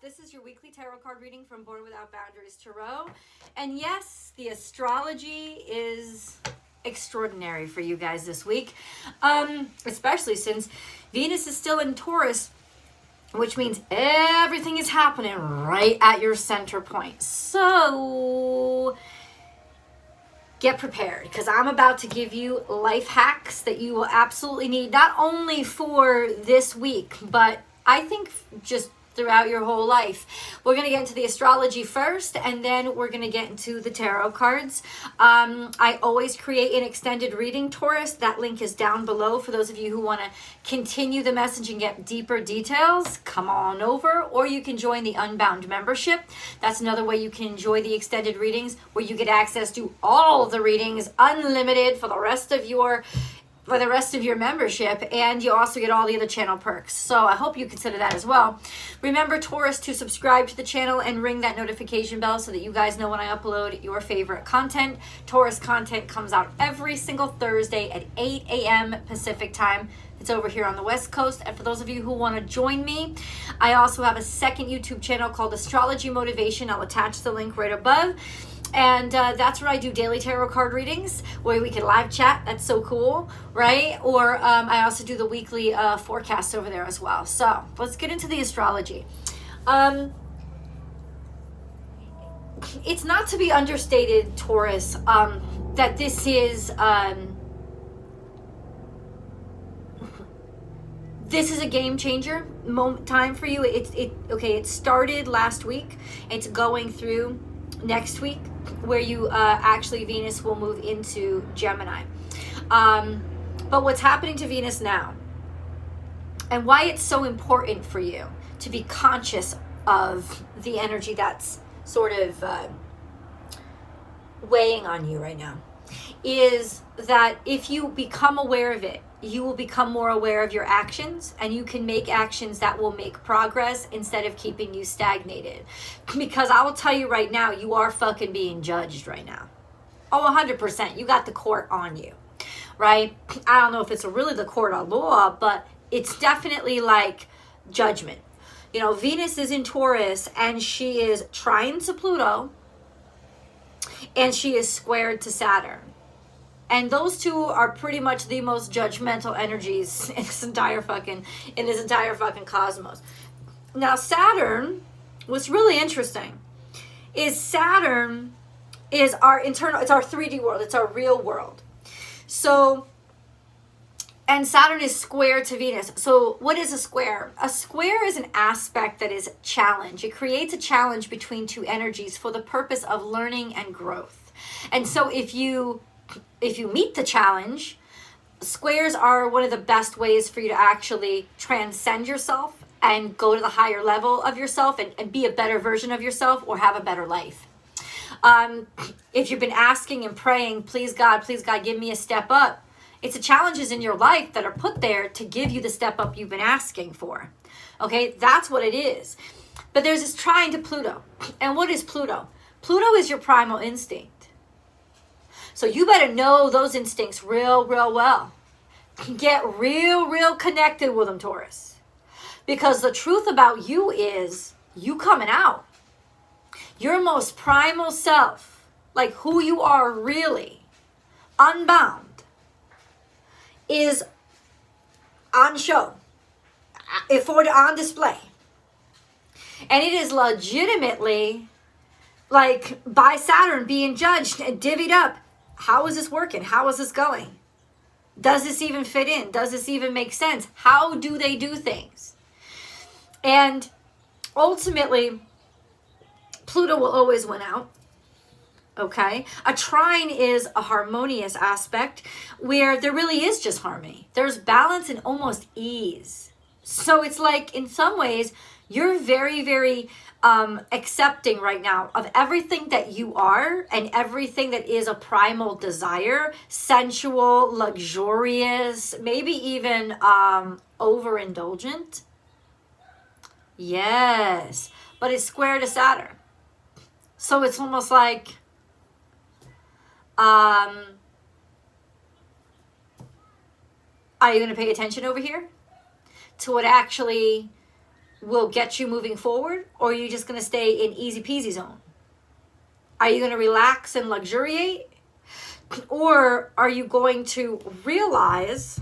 This is your weekly tarot card reading from Born Without Boundaries Tarot. And yes, the astrology is extraordinary for you guys this week, especially since Venus is still in Taurus, which means everything is happening right at your center point. So get prepared, because I'm about to give you life hacks that you will absolutely need, not only for this week, but I think just throughout your whole life. We're going to get into the astrology first, and then we're going to get into the tarot cards. I always create an extended reading, Taurus. That link is down below for those of you who want to continue the message and get deeper details. Come on over, or you can join the Unbound membership. That's another way you can enjoy the extended readings, where you get access to all the readings, unlimited, for the rest of your membership, and you also get all the other channel perks. So I hope you consider that as well. Remember, Taurus, to subscribe to the channel and ring that notification bell so that you guys know when I upload your favorite content. Taurus content comes out every single Thursday at 8 a.m. Pacific time. It's over here on the West Coast. And for those of you who want to join me, I also have a second YouTube channel called Astrology Motivation. I'll attach the link right above. And that's where I do daily tarot card readings, where we can live chat. That's so cool, right? Or I also do the weekly forecast over there as well. So let's get into the astrology. It's not to be understated, Taurus, that this is a game changer time for you. It started last week. It's going through next week, where you actually Venus will move into Gemini. But what's happening to Venus now, and why it's so important for you to be conscious of the energy that's sort of weighing on you right now, is that if you become aware of it, you will become more aware of your actions, and you can make actions that will make progress instead of keeping you stagnated. Because I will tell you right now, you are fucking being judged right now. Oh, 100%. You got the court on you, right? I don't know if it's really the court of law, but it's definitely like judgment. You know, Venus is in Taurus, and she is trine to Pluto, and she is squared to Saturn. And those two are pretty much the most judgmental energies in this entire fucking cosmos. Now, Saturn, what's really interesting is Saturn is our internal, it's our 3D world, it's our real world. So, and Saturn is square to Venus. So what is a square? A square is an aspect that is challenge. It creates a challenge between two energies for the purpose of learning and growth. And so if you meet the challenge, squares are one of the best ways for you to actually transcend yourself and go to the higher level of yourself and be a better version of yourself, or have a better life. If you've been asking and praying, please God, give me a step up. It's the challenges in your life that are put there to give you the step up you've been asking for. Okay, that's what it is. But there's this trine to Pluto. And what is Pluto? Pluto is your primal instinct. So you better know those instincts real well. Get real connected with them, Taurus. Because the truth about you is you coming out. Your most primal self, like who you are really, unbound, is on show, on display. And it is legitimately like by Saturn being judged and divvied up. How is this working? How is this going? Does this even fit in? Does this even make sense? How do they do things? And ultimately, Pluto will always win out. Okay? A trine is a harmonious aspect where there really is just harmony. There's balance and almost ease. So it's like, in some ways, you're very accepting right now of everything that you are and everything that is a primal desire, sensual, luxurious, maybe even overindulgent. Yes, but it's square to Saturn. So it's almost like are you going to pay attention over here to what actually will get you moving forward, or are you just going to stay in easy peasy zone? Are you going to relax and luxuriate? Or are you going to realize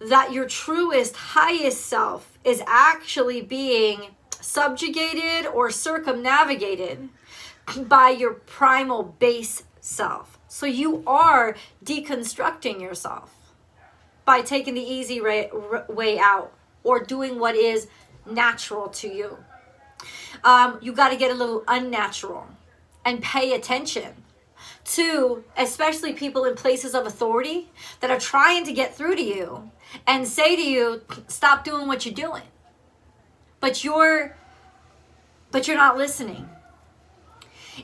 that your truest, highest self is actually being subjugated or circumnavigated by your primal base self? So you are deconstructing yourself by taking the easy way out or doing what is natural to you. You got to get a little unnatural and pay attention to especially people in places of authority that are trying to get through to you and say to you, stop doing what you're doing. But you're not listening.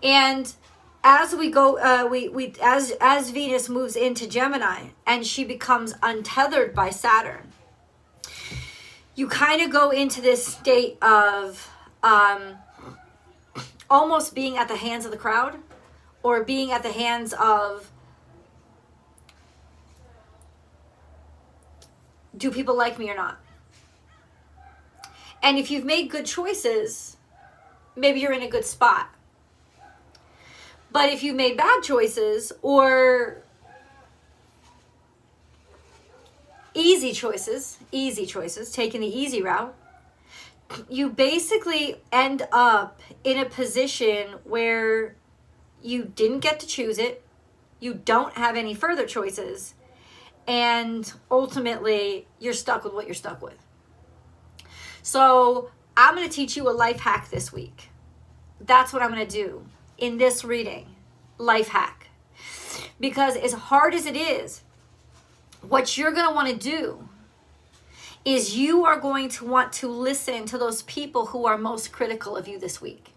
And as we go, as Venus moves into Gemini and she becomes untethered by Saturn, you kind of go into this state of almost being at the hands of the crowd, or being at the hands of, do people like me or not? And if you've made good choices, maybe you're in a good spot. But if you've made bad choices or easy choices, taking the easy route, you basically end up in a position where you didn't get to choose it, you don't have any further choices, and ultimately you're stuck with what you're stuck with. So I'm going to teach you a life hack this week. That's what I'm going to do in this reading, life hack. Because as hard as it is, what you're going to want to do is you are going to want to listen to those people who are most critical of you this week.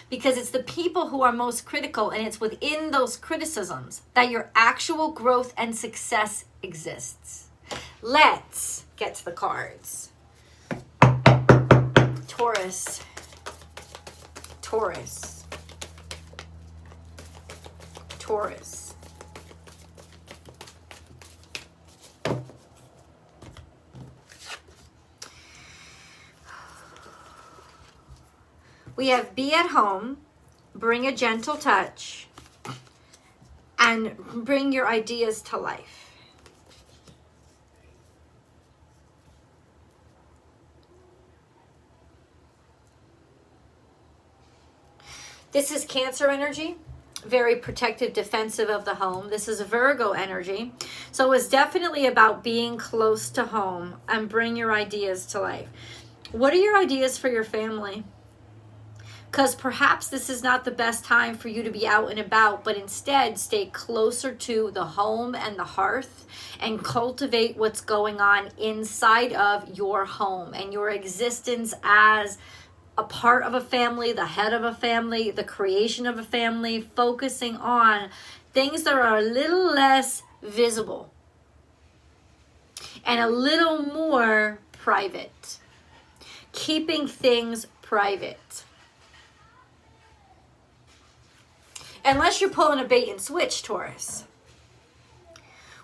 Because it's the people who are most critical, and it's within those criticisms that your actual growth and success exists. Let's get to the cards. Taurus. Taurus. Taurus. We have be at home, bring a gentle touch, and bring your ideas to life. This is Cancer energy, very protective, defensive of the home. This is Virgo energy. So it's definitely about being close to home and bring your ideas to life. What are your ideas for your family? Because perhaps this is not the best time for you to be out and about, but instead stay closer to the home and the hearth and cultivate what's going on inside of your home and your existence as a part of a family, the head of a family, the creation of a family, focusing on things that are a little less visible and a little more private. Keeping things private. Unless you're pulling a bait and switch, Taurus,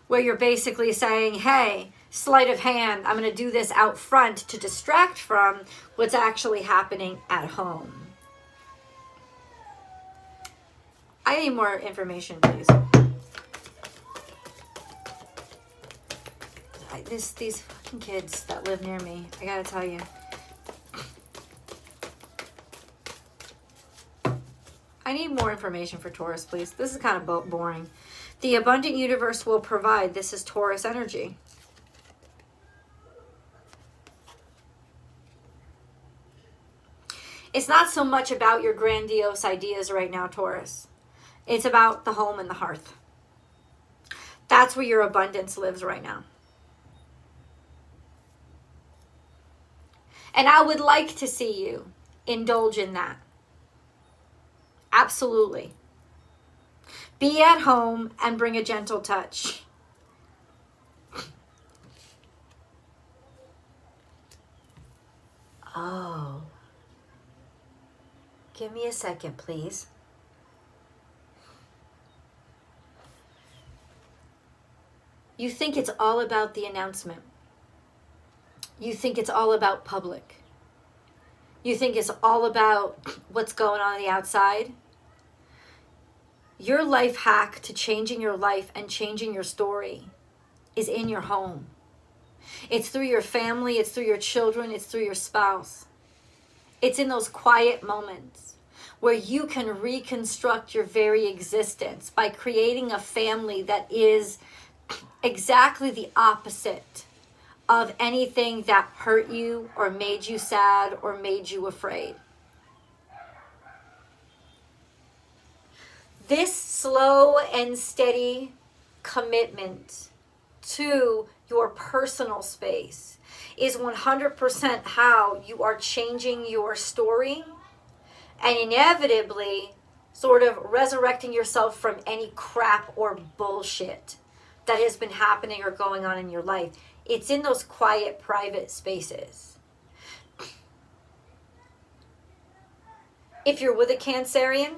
where you're basically saying, hey, sleight of hand, I'm going to do this out front to distract from what's actually happening at home. I need more information, please. These fucking kids that live near me, I gotta tell you. I need more information for Taurus, please. This is kind of boring. The abundant universe will provide. This is Taurus energy. It's not so much about your grandiose ideas right now, Taurus. It's about the home and the hearth. That's where your abundance lives right now. And I would like to see you indulge in that. Absolutely. Be at home and bring a gentle touch. Oh. Give me a second, please. You think it's all about the announcement. You think it's all about public. You think it's all about what's going on the outside? Your life hack to changing your life and changing your story is in your home. It's through your family, it's through your children, it's through your spouse. It's in those quiet moments where you can reconstruct your very existence by creating a family that is exactly the opposite of anything that hurt you or made you sad or made you afraid. This slow and steady commitment to your personal space is 100% how you are changing your story and inevitably sort of resurrecting yourself from any crap or bullshit that has been happening or going on in your life. It's in those quiet, private spaces. If you're with a Cancerian,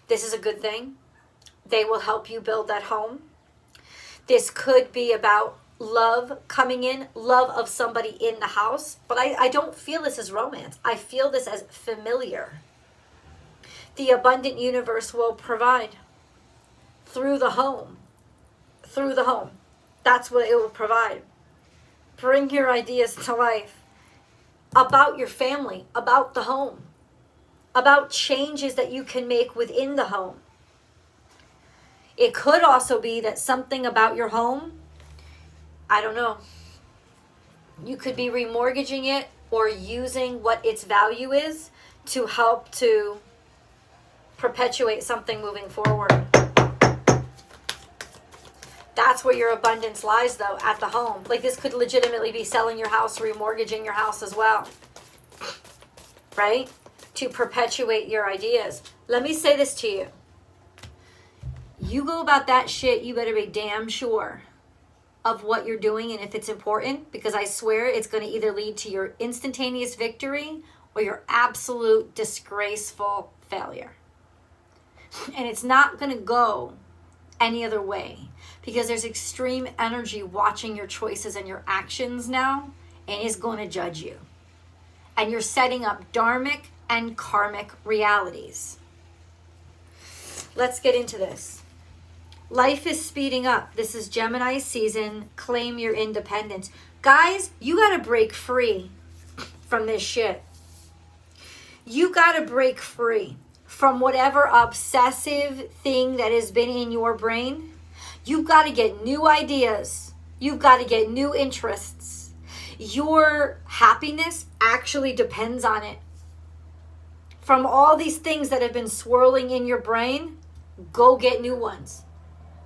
this is a good thing. They will help you build that home. This could be about love coming in, love of somebody in the house. But I don't feel this as romance. I feel this as familiar. The abundant universe will provide through the home. Through the home. That's what it will provide. Bring your ideas to life. About your family. About the home. About changes that you can make within the home. It could also be that something about your home, I don't know, you could be remortgaging it or using what its value is to help to perpetuate something moving forward. That's where your abundance lies, though, at the home. Like, this could legitimately be selling your house, remortgaging your house as well, right? To perpetuate your ideas. Let me say this to you. You go about that shit, you better be damn sure of what you're doing and if it's important, because I swear it's going to either lead to your instantaneous victory or your absolute disgraceful failure. And it's not going to go any other way, because there's extreme energy watching your choices and your actions now and is going to judge you. And you're setting up dharmic and karmic realities. Let's get into this. Life is speeding up. This is Gemini season. Claim your independence. Guys, you got to break free from this shit. You got to break free from whatever obsessive thing that has been in your brain. You've got to get new ideas. You've got to get new interests. Your happiness actually depends on it. From all these things that have been swirling in your brain, go get new ones.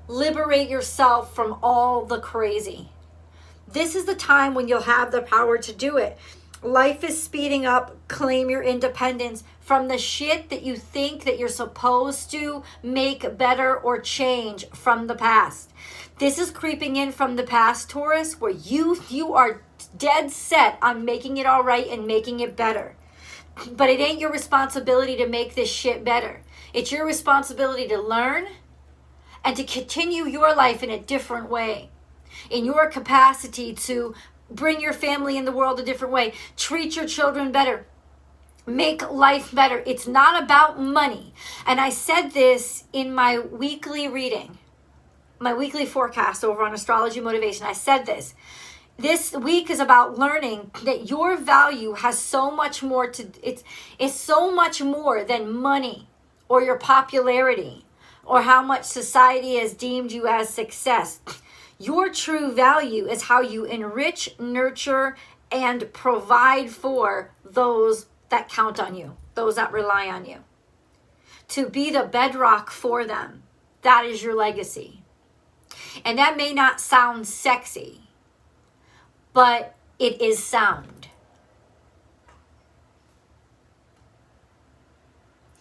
Liberate yourself from all the crazy. This is the time when you'll have the power to do it. Life is speeding up. Claim your independence from the shit that you think that you're supposed to make better or change from the past. This is creeping in from the past, Taurus, where you are dead set on making it all right and making it better. But it ain't your responsibility to make this shit better. It's your responsibility to learn and to continue your life in a different way. In your capacity to bring your family in the world a different way. Treat your children better. Make life better. It's not about money. And I said this in my weekly reading, my weekly forecast over on Astrology Motivation. I said this. This week is about learning that your value has so much more to, it's so much more than money or your popularity or how much society has deemed you as success. Your true value is how you enrich, nurture, and provide for those that count on you, those that rely on you. To be the bedrock for them. That is your legacy. And that may not sound sexy, but it is sound.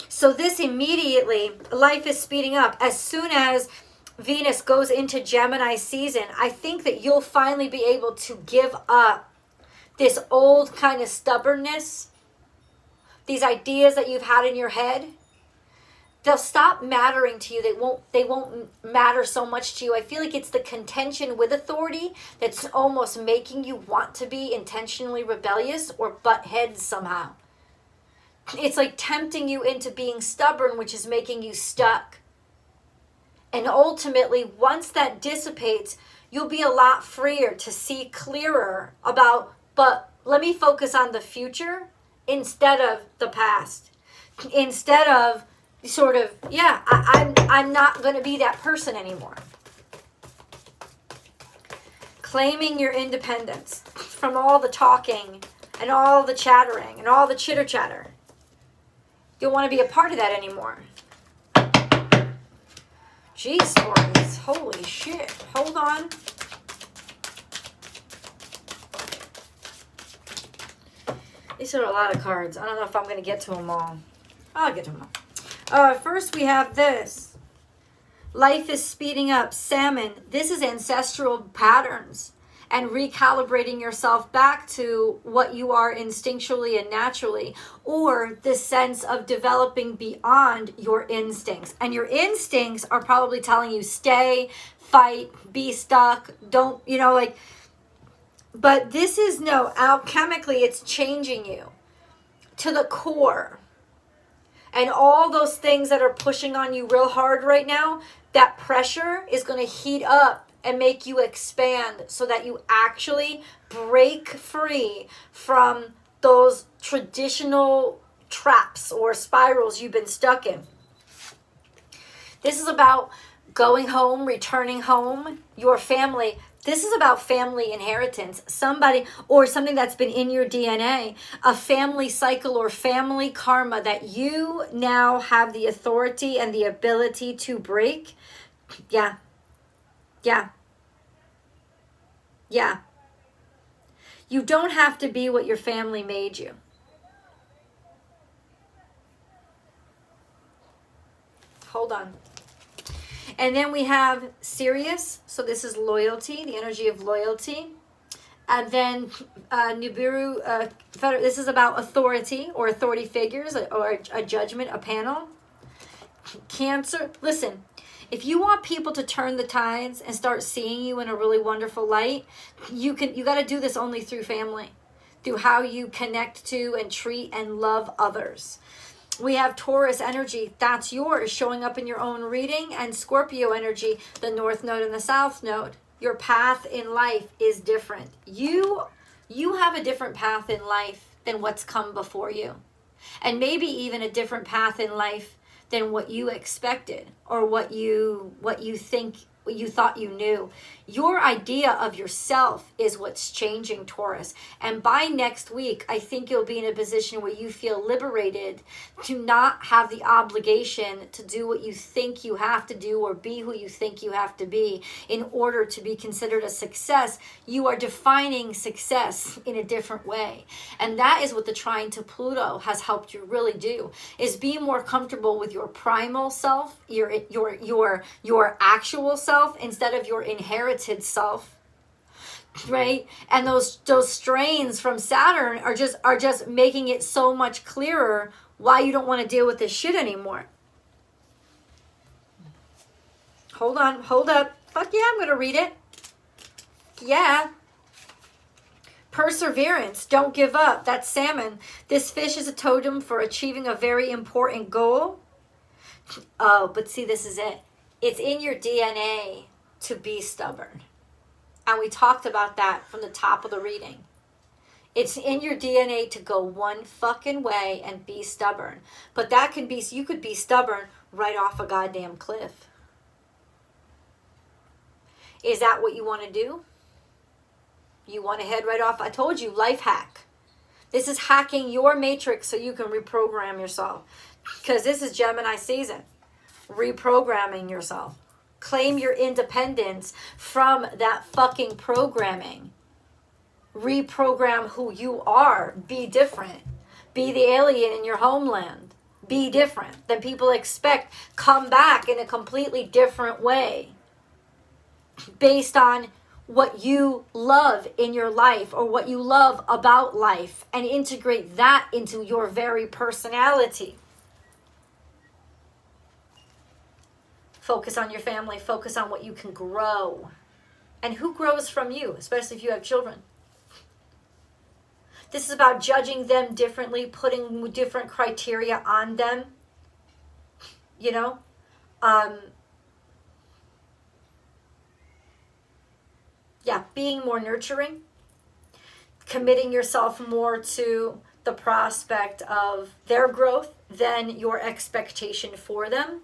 So this immediately, life is speeding up. As soon as Venus goes into Gemini season, I think that you'll finally be able to give up this old kind of stubbornness, these ideas that you've had in your head, they'll stop mattering to you. They won't matter so much to you. I feel like it's the contention with authority that's almost making you want to be intentionally rebellious or butt heads somehow. It's like tempting you into being stubborn, which is making you stuck. And ultimately, once that dissipates, you'll be a lot freer to see clearer about, but let me focus on the future instead of the past. Instead of sort of, yeah, I'm not going to be that person anymore. Claiming your independence from all the talking and all the chattering and all the chitter chatter. You don't want to be a part of that anymore. Jeez, Taurus, holy shit. Hold on. These are a lot of cards. I don't know if I'm going to get to them all. I'll get to them all. First, we have this. Life is speeding up. Salmon. This is ancestral patterns and recalibrating yourself back to what you are instinctually and naturally, or the sense of developing beyond your instincts. And your instincts are probably telling you stay, fight, be stuck, don't, you know, like, but this is no, alchemically, it's changing you to the core. And all those things that are pushing on you real hard right now, that pressure is going to heat up and make you expand so that you actually break free from those traditional traps or spirals you've been stuck in. This is about going home, returning home, your family. This is about family inheritance. Somebody or something that's been in your DNA, a family cycle or family karma that you now have the authority and the ability to break. Yeah. You don't have to be what your family made you. Hold on. And then we have Sirius. So this is loyalty, the energy of loyalty. And then Nibiru, this is about authority or authority figures or a judgment, a panel. Cancer. Listen, if you want people to turn the tides and start seeing you in a really wonderful light, you got to do this only through family, through how you connect to and treat and love others. We have Taurus energy, that's yours, showing up in your own reading, and Scorpio energy, the North Node and the South Node. Your path in life is different. You have a different path in life than what's come before you, and maybe even a different path in life than what you expected or what you thought you knew. Your idea of yourself is what's changing, Taurus. And by next week, I think you'll be in a position where you feel liberated to not have the obligation to do what you think you have to do or be who you think you have to be in order to be considered a success. You are defining success in a different way. And that is what the trine to Pluto has helped you really do, is be more comfortable with your primal self, your actual self, instead of your inherited self, right? And those strains from Saturn are just making it so much clearer why you don't want to deal with this shit anymore. Hold on, hold up. Fuck yeah, I'm gonna read it. Yeah. Perseverance, don't give up. That's salmon. This fish is a totem for achieving a very important goal. Oh, but see, this is it. It's in your DNA to be stubborn. And we talked about that from the top of the reading. It's in your DNA to go one fucking way and be stubborn. But that can be, you could be stubborn right off a goddamn cliff. Is that what you want to do? You want to head right off? I told you, life hack. This is hacking your matrix so you can reprogram yourself. Because this is Gemini season. Reprogramming yourself. Claim your independence from that fucking programming. Reprogram who you are. Be different. Be the alien in your homeland. Be different than people expect. Come back in a completely different way. Based on what you love in your life or what you love about life, and integrate that into your very personality. Focus on your family. Focus on what you can grow. And who grows from you, especially if you have children. This is about judging them differently, putting different criteria on them. You know? Yeah, being more nurturing. Committing yourself more to the prospect of their growth than your expectation for them.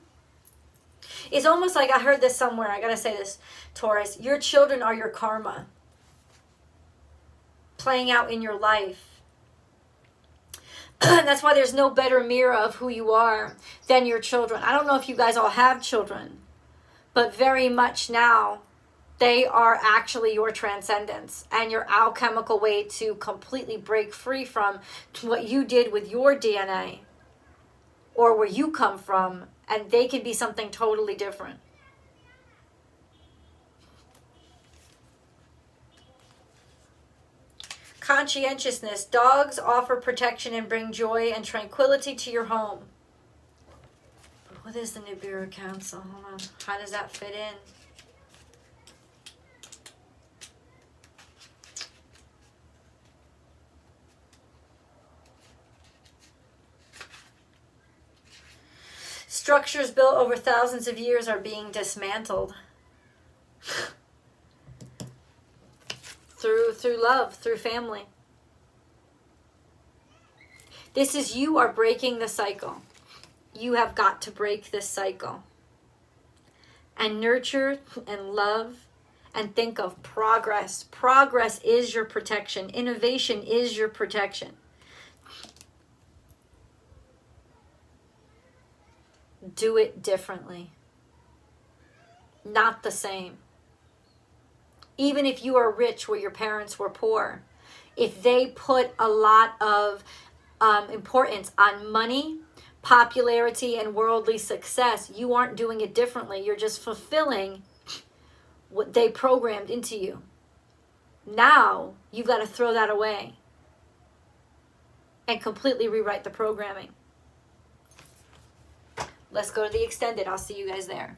It's almost like, I heard this somewhere, I gotta say this, Taurus, your children are your karma playing out in your life. That's why there's no better mirror of who you are than your children. I don't know if you guys all have children, but very much now, they are actually your transcendence and your alchemical way to completely break free from what you did with your DNA or where you come from, and they can be something totally different. Conscientiousness. Dogs offer protection and bring joy and tranquility to your home. But what is the Nibiru Council? Hold on. How does that fit in? Structures built over thousands of years are being dismantled. through love, through family. This is, you are breaking the cycle. You have got to break this cycle. And nurture and love and think of progress. Progress is your protection. Innovation is your protection. Do it differently. Not the same. Even if you are rich where your parents were poor, if they put a lot of importance on money, popularity, and worldly success, you aren't doing it differently. You're just fulfilling what they programmed into you. Now, you've got to throw that away and completely rewrite the programming. Let's go to the extended. I'll see you guys there.